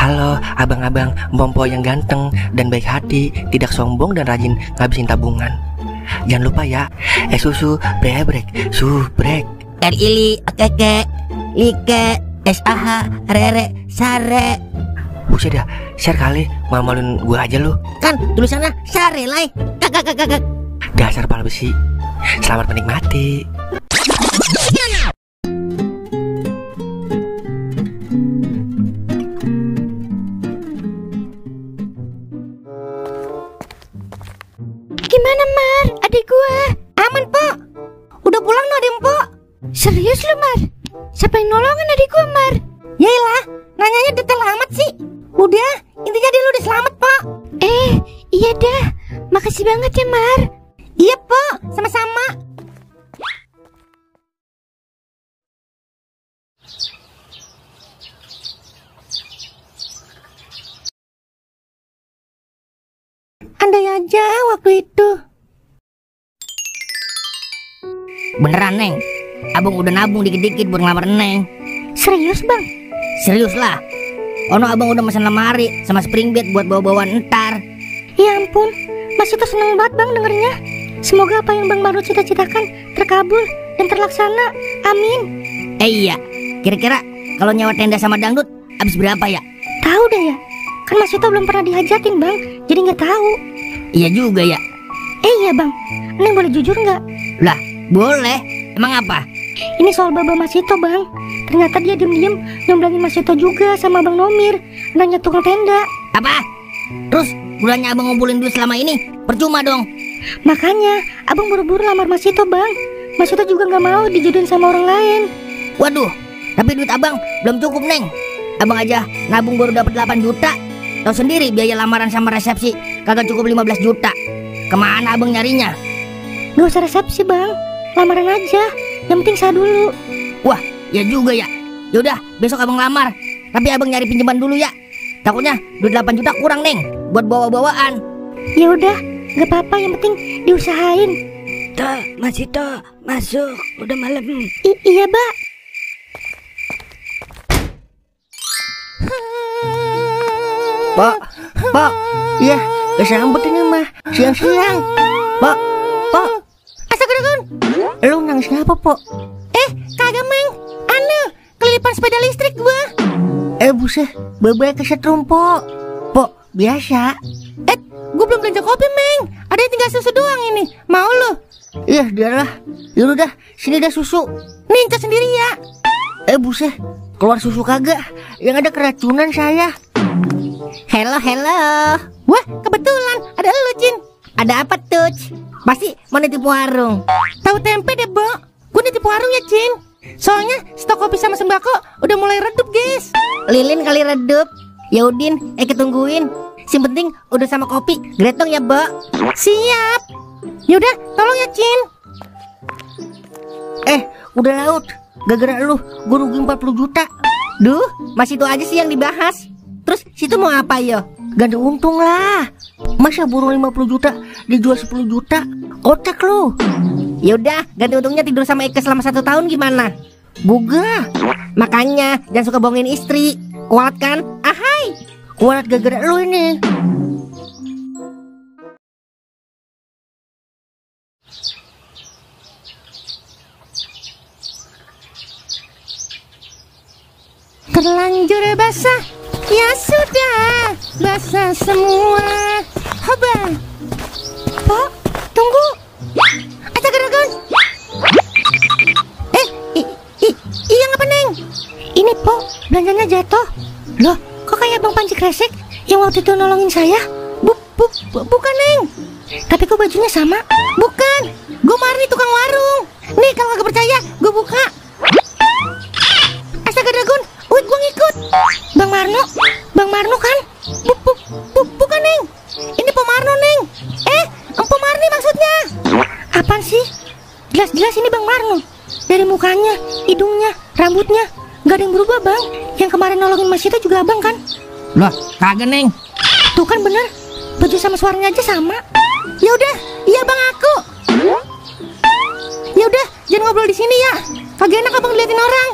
Halo abang-abang Mpompo yang ganteng dan baik hati, tidak sombong dan rajin ngabisin tabungan. Jangan lupa ya, susu brebrek, subrek. Ili, keke, like, sah, rere, sare. Buset dah, share kali, malu-maluin gue aja lu. Kan tulisannya sare lai. Kakak. Dasar pala besi. Selamat menikmati. Gimana Mar, adik gua? Aman Po. Udah pulang no adem Po. Serius lu Mar? Siapa yang nolongin adik gua Mar? Yaelah, nanyanya detail amat sih. Udah, intinya dia lu udah selamat Po. Iya dah. Makasih banget ya Mar. Iya Po, sama-sama. Andai aja waktu itu. Beneran Neng, abang udah nabung dikit-dikit buat ngelamar Neng. Serius Bang? Serius lah. Ono abang udah mesen lemari sama spring bed buat bawa-bawaan entar. Ya ampun, Mas itu seneng banget Bang dengernya. Semoga apa yang Bang Marut cita-citakan terkabul dan terlaksana. Amin. Iya, kira-kira kalau nyewa tenda sama dangdut habis berapa ya? Tahu deh ya. Kan Mas itu belum pernah dihajatin Bang, jadi nggak tahu. Iya juga ya. Iya Bang, Neng boleh jujur nggak? Lah, boleh. Emang apa? Ini soal Baba Mas itu Bang. Ternyata dia diem-diem nyomblangin Mas itu juga sama Bang Nomir, nanya tukang tenda. Apa? Terus bulannya abang ngumpulin duit selama ini percuma dong. Makanya abang buru-buru lamar Mas itu Bang. Mas itu juga nggak mau dijodohin sama orang lain. Waduh, tapi duit abang belum cukup Neng. Abang aja nabung baru dapat 8 juta. Tahu sendiri biaya lamaran sama resepsi kagak cukup 15 juta. Kemana abang nyarinya? Gak usah resepsi Bang, lamaran aja. Yang penting sah dulu. Wah, ya juga ya. Yaudah, besok abang lamar. Tapi abang nyari pinjaman dulu ya. Takutnya duit 8 juta kurang Neng buat bawa-bawaan. Ya udah, gak apa-apa, yang penting diusahain. Toh, Mas itu masuk, udah malam. Iya, Mbak. Pak, iya, kesambut ini mah siang-siang. Pak, Astagfirullahaladzim. lu nangis ngapa, Pak? Kagak Meng, anu kelipan sepeda listrik gua. Buset, bebek kesetrum, Pak. Pak, biasa. Gua belum belanja kopi Meng, ada yang tinggal susu doang ini. Mau lu? Iya, biarlah. Yaudah dah, sini dah susu. Nih, cas sendiri ya. Buset, keluar susu kagak. Yang ada keracunan saya. Hello. Wah, kebetulan ada lu, Cin. Ada apa tuh? Pasti mau nitip warung. Tahu tempe deh, Bo. Gua nitip warung ya, Cin. Soalnya stok kopi sama sembako udah mulai redup, guys. Lilin kali redup. Yaudin, ketungguin. Yang penting udah sama kopi. Gretong ya, Bo. Siap. Yaudah, tolong ya, Cin. Udah laut. Gara-gara lu, gue rugi 40 juta. Duh, masih itu aja sih yang dibahas. Terus situ mau apa ya? Ganti untung lah. Masa burung 50 juta dijual 10 juta? Kocak lu. Yaudah, ganti untungnya tidur sama Eke selama 1 tahun gimana? Buga. Makanya jangan suka bohongin istri. Kuat kan? Ahai. Kuat gara-gara lu ini. Terlanjur basah, ya sudah, basah semua. Hoba. Pok, tunggu. Astagfirullahaladzim. Iya ngapa Neng? Ini Pok, belanjanya jatuh. Loh, kok kayak Bang Panji Kresek yang waktu itu nolongin saya? Bukan Neng. Tapi kok bajunya sama? Bukan, gue Marni tukang warung. Nih kalau gak percaya, gue buka. Astagfirullahaladzim. Wih, gue ngikut. Bang Marno kan? Bukan Neng. Ini Pomarno Neng. Empo Marni maksudnya. Apaan sih? Jelas-jelas ini Bang Marno. Dari mukanya, hidungnya, rambutnya gak ada yang berubah Bang. Yang kemarin nolongin Mas itu juga Abang kan? Loh, kagak Neng. Tuh kan bener, baju sama suaranya aja sama. Yaudah, iya Bang aku. Yaudah, jangan ngobrol di sini ya. Kagak enak Abang diliatin orang.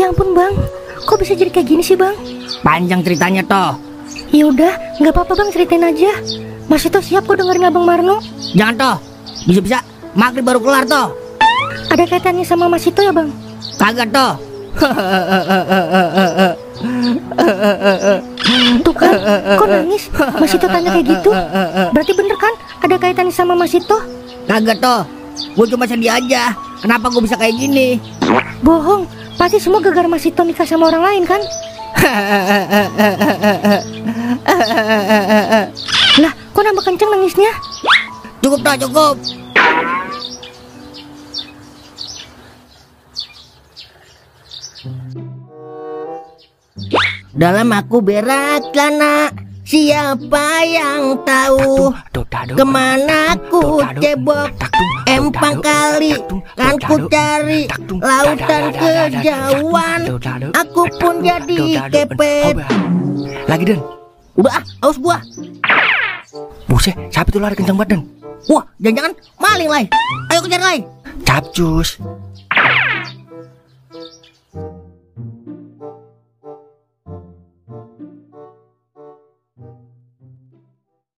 Ya ampun bang, kok bisa jadi kayak gini sih bang? Panjang ceritanya toh. Ya udah, nggak apa-apa bang, ceritain aja. Mas itu siap kok dengerin Abang Marno. Jangan toh, bisa-bisa maghrib baru kelar toh. Ada kaitannya sama Mas itu ya bang? Kagak toh. Tuh kan, kok nangis? Mas itu tanya kayak gitu. Berarti bener kan ada kaitannya sama Mas itu? Kagak toh. Gue cuma sedih aja. Kenapa gue bisa kayak gini? Bohong, pasti semua gara-gara Mas itu nikah sama orang lain kan? Lah, kok nambah kenceng nangisnya? Cukup toh, cukup. Dalam aku berat nak, siapa yang tahu kemana aku cebok empang kali, kan ku cari lautan kejauhan, aku pun jadi kepet. Lagi Den. Udah aus gua. Buset, siapa itu lari kencang banget Den? Wah, jangan-jangan maling lai. Ayo kejar lai. Capcus.